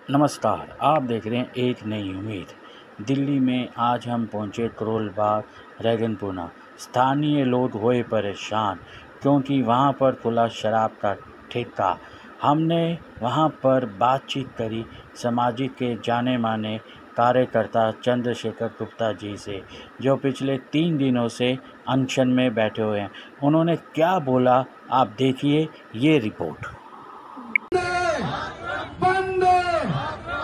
नमस्कार, आप देख रहे हैं एक नई उम्मीद। दिल्ली में आज हम पहुंचे करोल बाग रैगनपुरा। स्थानीय लोग हुए परेशान क्योंकि वहां पर खुला शराब का ठेका। हमने वहां पर बातचीत करी सामाजिक के जाने माने कार्यकर्ता चंद्रशेखर गुप्ता जी से, जो पिछले 3 दिनों से अनशन में बैठे हुए हैं। उन्होंने क्या बोला, आप देखिए ये रिपोर्ट।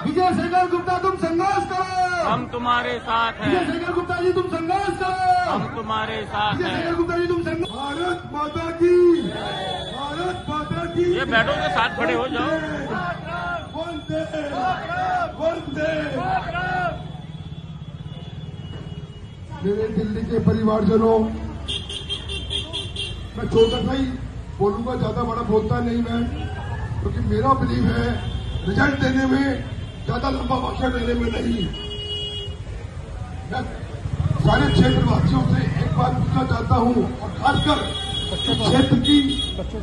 विजय शेखर गुप्ता, तुम संघर्ष करो, हम तुम्हारे साथ हैं। विजय शेखर गुप्ता जी, तुम संघर्ष करो, हम तुम्हारे साथ विजय हैं। शेखर गुप्ता जी, तुम संघर्ष। भारत माता की, भारत माता की। ये बैठो के साथ खड़े हो जाओ। वंदे वंदे। मेरे दिल्ली के परिवारजनों, मैं छोटा सा ही बोलूंगा, ज्यादा बड़ा बोलता नहीं मैं, क्योंकि मेरा बिलीव है रिजल्ट देने में, ज्यादा लंबा भाषण देने में नहीं। मैं सारे क्षेत्रवासियों से एक बात पूछना चाहता हूं, और खासकर क्षेत्र की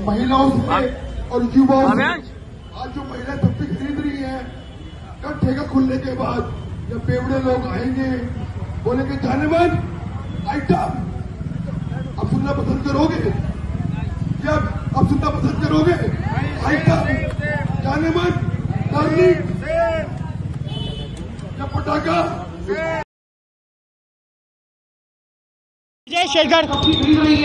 महिलाओं से और युवाओं से। आज जो महिलाएं सब्जी खरीद रही हैं, कब ठेका खुलने के बाद जब बेवड़े लोग आएंगे, बोलेंगे जाने मन आइटम, अब सुनना पसंद करोगे क्या? अब सुनना पसंद करोगे? आइटम, जाने मन, या पटाखा। विजय शेखर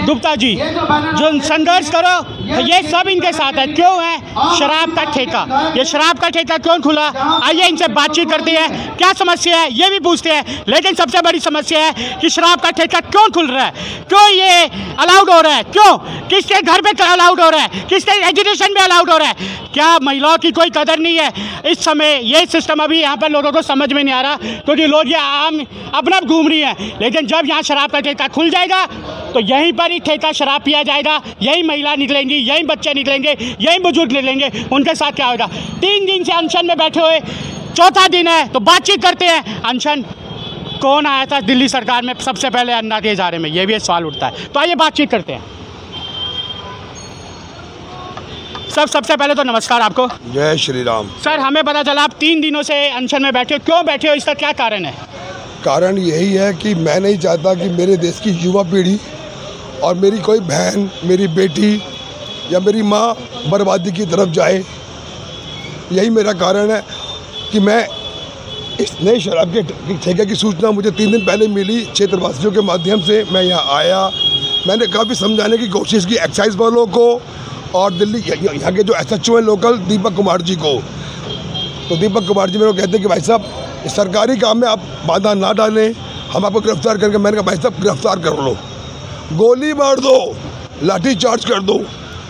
गुप्ता जी जो संघर्ष करो, ये सब इनके साथ है। क्यों है? शराब का ठेका। ये शराब का ठेका क्यों खुला? आइए इनसे बातचीत करते हैं, क्या समस्या है ये भी पूछते हैं। लेकिन सबसे बड़ी समस्या है कि शराब का ठेका क्यों खुल रहा है, क्यों ये अलाउड हो रहा है, क्यों किसके घर पे अलाउड हो रहा है, किसके एजुकेशन में अलाउड हो रहा है। क्या महिलाओं की कोई कदर नहीं है? इस समय ये सिस्टम अभी यहाँ पर लोगों को समझ में नहीं आ रहा, क्योंकि लोग ये आम अपना घूम रही हैं। लेकिन जब यहाँ शराब का ठेका खुल जाएगा तो यहीं पर ही ठेका शराब पिया जाएगा, यही महिला निकलेंगी, यही बच्चे निकलेंगे, यही बुजुर्ग निकलेंगे। उनके साथ क्या होगा? 3 दिन से अनशन में बैठे हुए, 4था दिन है, तो बातचीत करते हैं। अनशन कौन आया था दिल्ली सरकार में सबसे पहले अन्ना के इजारे में? ये भी एक सवाल उठता है। तो आइए बातचीत करते हैं। सबसे पहले तो नमस्कार आपको। जय श्री राम। सर, हमें पता चला आप 3 दिनों से अनशन में बैठे हो, क्यों बैठे हो, इसका क्या कारण है? कारण यही है कि मैं नहीं चाहता कि मेरे देश की युवा पीढ़ी और मेरी कोई बहन, मेरी बेटी या मेरी माँ बर्बादी की तरफ जाए। यही मेरा कारण है कि मैं इस नए शराब के ठेके की सूचना मुझे 3 दिन पहले मिली क्षेत्रवासियों के माध्यम से। मैं यहाँ आया, मैंने काफ़ी समझाने की कोशिश की एक्साइज वालों को और दिल्ली यहाँ के जो SHO हैं लोकल, दीपक कुमार जी को। तो दीपक कुमार जी मेरे को कहते हैं कि भाई साहब, इस सरकारी काम में आप बाधा ना डालें, हम आपको गिरफ्तार करके। मैंने कहा भाई साहब गिरफ्तार कर लो, गोली मार दो, लाठी चार्ज कर दो,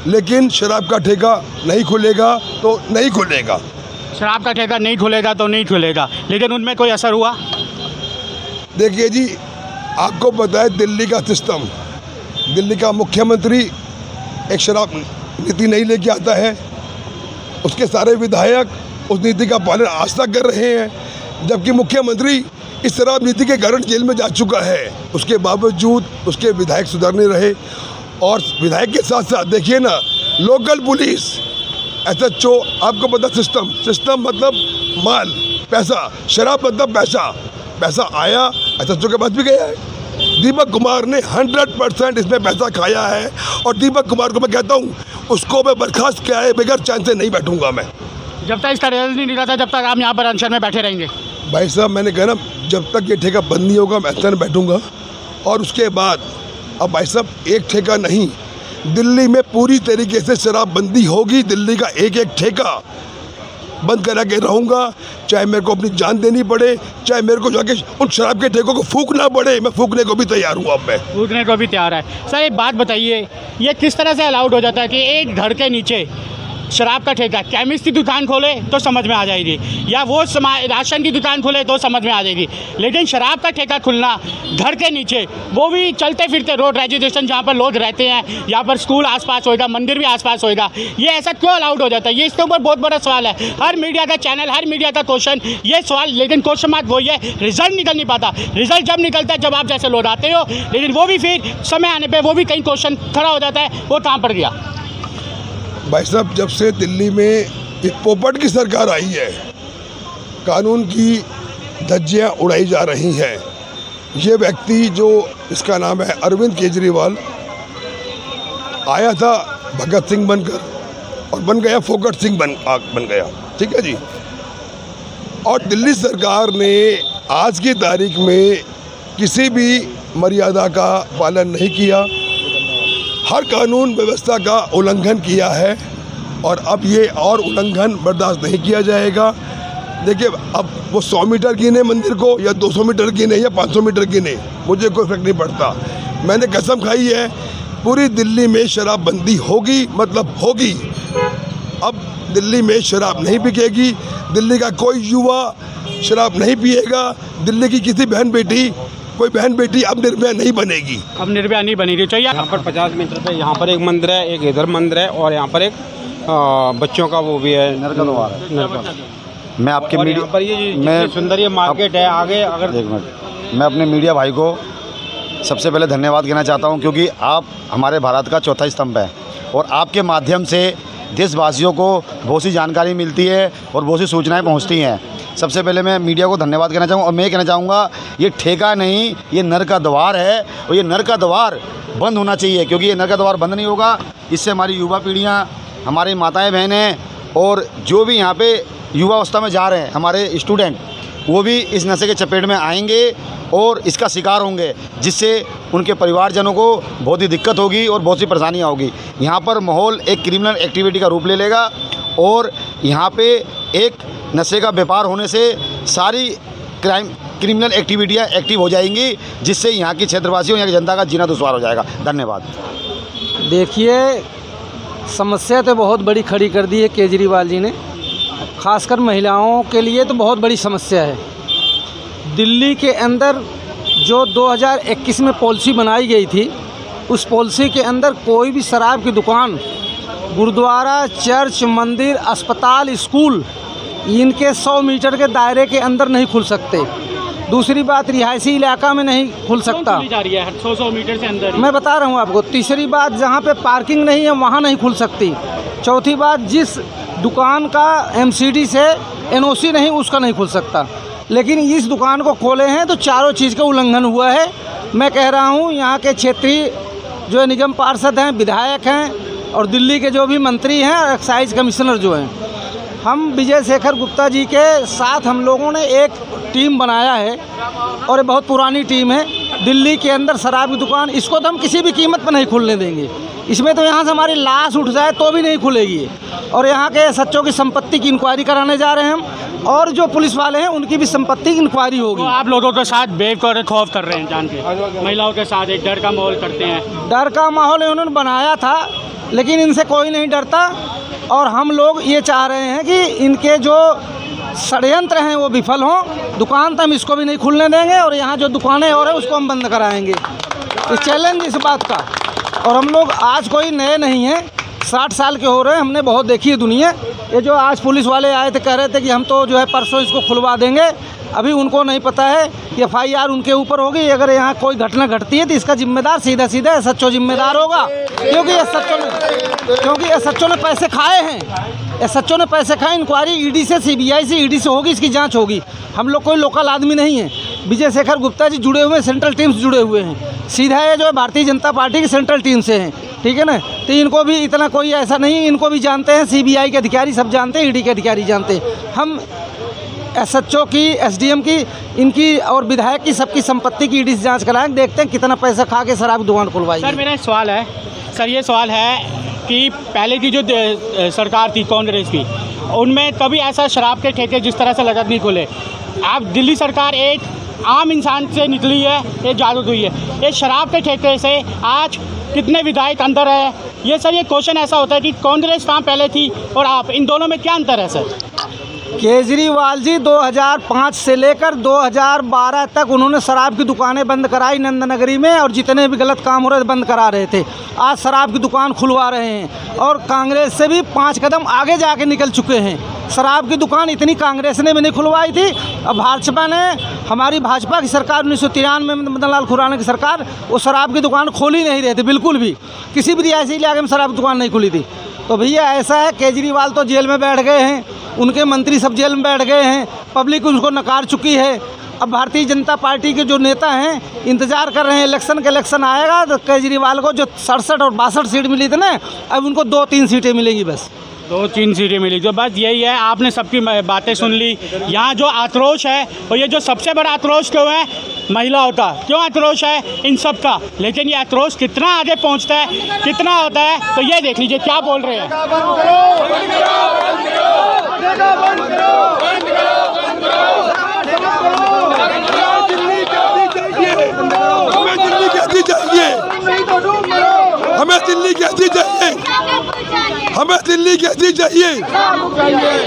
लेकिन शराब का ठेका नहीं खुलेगा तो नहीं खुलेगा। शराब का ठेका नहीं खुलेगा तो नहीं खुलेगा, लेकिन उनमें कोई असर हुआ? देखिए जी, आपको पता है दिल्ली का सिस्टम, दिल्ली का मुख्यमंत्री एक शराब नीति नहीं लेके आता है, उसके सारे विधायक उस नीति का पालन आज तक कर रहे हैं, जबकि मुख्यमंत्री इस शराब नीति के कारण जेल में जा चुका है। उसके बावजूद उसके विधायक सुधर नहीं रहे। और विधायक के साथ साथ देखिए ना, लोकल पुलिस, SHO, आपको पता सिस्टम मतलब माल, पैसा, शराब मतलब पैसा। पैसा आया, SHO के पास भी गया है। दीपक कुमार ने 100% इसमें पैसा खाया है, और दीपक कुमार को मैं कहता हूँ उसको मैं बर्खास्त किया है, बगैर चांस से नहीं बैठूंगा मैं। जब तक इसका रिजल्ट नहीं निकला था, जब तक आप यहाँ पर अनशन में बैठे रहेंगे? भाई साहब, मैंने कहा ना, जब तक ये ठेका बंद नहीं होगा मैं अनशन में बैठूंगा। और उसके बाद अब भाई साहब, एक ठेका नहीं, दिल्ली में पूरी तरीके से शराबबंदी होगी। दिल्ली का एक ठेका बंद करा के रहूँगा, चाहे मेरे को अपनी जान देनी पड़े, चाहे मेरे को जाके उन शराब के ठेकों को फूंकना पड़े, मैं फूंकने को भी तैयार हूँ। अब मैं फूंकने को भी तैयार है। सर, एक बात बताइए, ये किस तरह से अलाउड हो जाता है कि एक घर के नीचे शराब का ठेका? केमिस्ट की दुकान खोले तो समझ में आ जाएगी, या वो राशन की दुकान खोले तो समझ में आ जाएगी, लेकिन शराब का ठेका खुलना घर के नीचे, वो भी चलते फिरते रोड रेजिस्ट्रेशन जहाँ पर लोग रहते हैं, यहाँ पर स्कूल आसपास होएगा, मंदिर भी आसपास होएगा, ये ऐसा क्यों अलाउड हो जाता है? ये इसके ऊपर बहुत बड़ा सवाल है। हर मीडिया का चैनल, हर मीडिया का क्वेश्चन ये सवाल, लेकिन क्वेश्चन मार्क वही है, रिजल्ट निकल नहीं पाता। रिजल्ट जब निकलता है जब आप जैसे लोग आते हो, लेकिन वो भी फिर समय आने पर वो भी कहीं क्वेश्चन खड़ा हो जाता है, वो कहाँ पर गया? भाई साहब, जब से दिल्ली में एक पोपट की सरकार आई है, कानून की धज्जियाँ उड़ाई जा रही हैं। ये व्यक्ति जो इसका नाम है अरविंद केजरीवाल आया था भगत सिंह बनकर और बन गया फोकट सिंह बन गया, ठीक है जी। और दिल्ली सरकार ने आज की तारीख में किसी भी मर्यादा का पालन नहीं किया, हर कानून व्यवस्था का उल्लंघन किया है और अब ये और उल्लंघन बर्दाश्त नहीं किया जाएगा। देखिए, अब वो 100 मीटर गिने मंदिर को या 200 मीटर गिने या 500 मीटर गिने, मुझे कोई फर्क नहीं पड़ता। मैंने कसम खाई है पूरी दिल्ली में शराबबंदी होगी, मतलब होगी। अब दिल्ली में शराब नहीं बिकेगी, दिल्ली का कोई युवा शराब नहीं पिएगा, दिल्ली की किसी कोई बहन बेटी अब निर्भया नहीं बनेगी। अब निर्भया नहीं बनेगी। चाहिए यहाँ पर 50 मीटर पे यहाँ पर एक मंदिर है, एक इधर मंदिर है और यहाँ पर एक बच्चों का वो भी है, नरका द्वार है। मैं आपके मीडिया पर ये सुंदर ये मार्केट है आगे। अगर एक मिनट, मैं अपने मीडिया भाई को सबसे पहले धन्यवाद कहना चाहता हूं, क्योंकि आप हमारे भारत का चौथा स्तंभ है और आपके माध्यम से देशवासियों को बहुत सी जानकारी मिलती है और बहुत सी सूचनाएं पहुंचती हैं। सबसे पहले मैं मीडिया को धन्यवाद कहना चाहूँगा और मैं कहना चाहूँगा ये ठेका नहीं, ये नर का द्वार है और ये नर का द्वार बंद होना चाहिए, क्योंकि ये नर का द्वार बंद नहीं होगा, इससे हमारी युवा पीढ़ियाँ, हमारी माताएँ बहनें और जो भी यहाँ पे युवा अवस्था में जा रहे हैं हमारे स्टूडेंट, वो भी इस नशे के चपेट में आएंगे और इसका शिकार होंगे, जिससे उनके परिवारजनों को बहुत ही दिक्कत होगी और बहुत सी परेशानियाँ होगी। यहाँ पर माहौल एक क्रिमिनल एक्टिविटी का रूप ले लेगा और यहाँ पे एक नशे का व्यापार होने से सारी क्रिमिनल एक्टिविटियाँ एक्टिव हो जाएंगी, जिससे यहाँ की क्षेत्रवासियों, यहाँ की जनता का जीना दुश्वार हो जाएगा। धन्यवाद। देखिए, समस्या तो बहुत बड़ी खड़ी कर दी है केजरीवाल जी ने, खासकर महिलाओं के लिए तो बहुत बड़ी समस्या है। दिल्ली के अंदर जो 2021 में पॉलिसी बनाई गई थी, उस पॉलिसी के अंदर कोई भी शराब की दुकान गुरुद्वारा, चर्च, मंदिर, अस्पताल, स्कूल इनके 100 मीटर के दायरे के अंदर नहीं खुल सकते। दूसरी बात, रिहायशी इलाका में नहीं खुल सकता, जा रही है 100 मीटर से अंदर। मैं बता रहा हूँ आपको। तीसरी बात, जहाँ पे पार्किंग नहीं है वहाँ नहीं खुल सकती। चौथी बात, जिस दुकान का MCD से NOC नहीं, उसका नहीं खुल सकता। लेकिन इस दुकान को खोले हैं तो चारों चीज़ का उल्लंघन हुआ है। मैं कह रहा हूँ यहाँ के क्षेत्रीय जो निगम पार्षद हैं, विधायक हैं और दिल्ली के जो भी मंत्री हैं, एक्साइज कमिश्नर जो हैं, हम विजय शेखर गुप्ता जी के साथ हम लोगों ने एक टीम बनाया है और ये बहुत पुरानी टीम है। दिल्ली के अंदर शराब की दुकान, इसको तो हम किसी भी कीमत पर नहीं खुलने देंगे। इसमें तो यहाँ से हमारी लाश उठ जाए तो भी नहीं खुलेगी। और यहाँ के सच्चों की संपत्ति की इंक्वायरी कराने जा रहे हैं हम, और जो पुलिस वाले हैं उनकी भी संपत्ति की इंक्वायरी होगी। तो आप लोगों के साथ बेव कर खौफ कर रहे हैं, जान के महिलाओं के साथ एक डर का माहौल करते हैं। डर का माहौल उन्होंने बनाया था, लेकिन इनसे कोई नहीं डरता। और हम लोग ये चाह रहे हैं कि इनके जो षड्यंत्र हैं वो विफल हों। दुकान तो हम इसको भी नहीं खुलने देंगे और यहाँ जो दुकानें और हैं उसको हम बंद कराएंगे। इस चैलेंज इस बात का। और हम लोग आज कोई नए नहीं हैं, 60 साल के हो रहे हैं, हमने बहुत देखी है दुनिया। ये जो आज पुलिस वाले आए थे, कह रहे थे कि हम तो जो है परसों इसको खुलवा देंगे, अभी उनको नहीं पता है कि FIR उनके ऊपर होगी। अगर यहाँ कोई घटना घटती है तो इसका जिम्मेदार सीधा सीधा SHO जिम्मेदार होगा, क्योंकि SHO ने पैसे खाए हैं। SHO ने पैसे खाए। इंक्वायरी ED से, CBI से, ED से होगी, इसकी जांच होगी। हम लोग कोई लोकल आदमी नहीं है। विजय शेखर गुप्ता जी जुड़े हुए हैं, सेंट्रल टीम से जुड़े हुए हैं, सीधा ये जो है भारतीय जनता पार्टी की सेंट्रल टीम से हैं, ठीक है ना। तो इनको भी इतना कोई ऐसा नहीं, इनको भी जानते हैं, CBI के अधिकारी सब जानते हैं, ED के अधिकारी जानते हैं। हम SHO की, SDM की, इनकी और विधायक की, सबकी संपत्ति की ED से जांच कराएं, देखते हैं कितना पैसा खा के शराब दुकान खुलवाई। सर मेरा सवाल है, सर ये सवाल है कि पहले की जो सरकार थी कांग्रेस की, उनमें कभी ऐसा शराब के ठेके जिस तरह से लगत नहीं खुले। आप दिल्ली सरकार एक आम इंसान से निकली है, ये जागरूक हुई है। ये शराब के ठेके से आज कितने विधायक अंदर है? ये सर ये क्वेश्चन ऐसा होता है कि कांग्रेस कहाँ पहले थी और आप, इन दोनों में क्या अंतर है सर? केजरीवाल जी 2005 से लेकर 2012 तक उन्होंने शराब की दुकानें बंद कराई नंदनगरी में, और जितने भी गलत काम हो रहे थे बंद करा रहे थे। आज शराब की दुकान खुलवा रहे हैं और कांग्रेस से भी 5 कदम आगे जाके निकल चुके हैं। शराब की दुकान इतनी कांग्रेस ने भी नहीं खुलवाई थी। अब भाजपा ने, हमारी भाजपा की सरकार 1993 में मदन लाल खुराना की सरकार, वो शराब की दुकान खोल ही नहीं रहे थे बिल्कुल भी। किसी भी रियासी इलाके में शराब की दुकान नहीं खुली थी। तो भैया ऐसा है, केजरीवाल तो जेल में बैठ गए हैं उनके मंत्री सब जेल में बैठ गए हैं, पब्लिक उनको नकार चुकी है। अब भारतीय जनता पार्टी के जो नेता हैं इंतज़ार कर रहे हैं इलेक्शन आएगा तो केजरीवाल को जो 67 और 62 सीट मिली थी ना, अब उनको 2-3 सीटें मिलेंगी, बस 2-3 सीटें मिली। तो बस यही है, आपने सबकी बातें सुन ली। यहाँ जो आक्रोश है और ये जो सबसे बड़ा आक्रोश क्यों है, महिलाओं का क्यों आक्रोश है, इन सब का। लेकिन ये आक्रोश कितना आगे पहुँचता है, कितना होता है, तो ये देख लीजिए क्या बोल रहे हैं। हमें दिल्ली कैसी चाहिए, हमें दिल्ली कैसी चाहिए,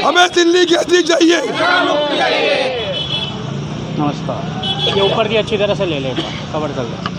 हमें दिल्ली कैसी चाहिए। नमस्कार, ये ऊपर की अच्छी तरह से ले लेगा, कवर कर लो।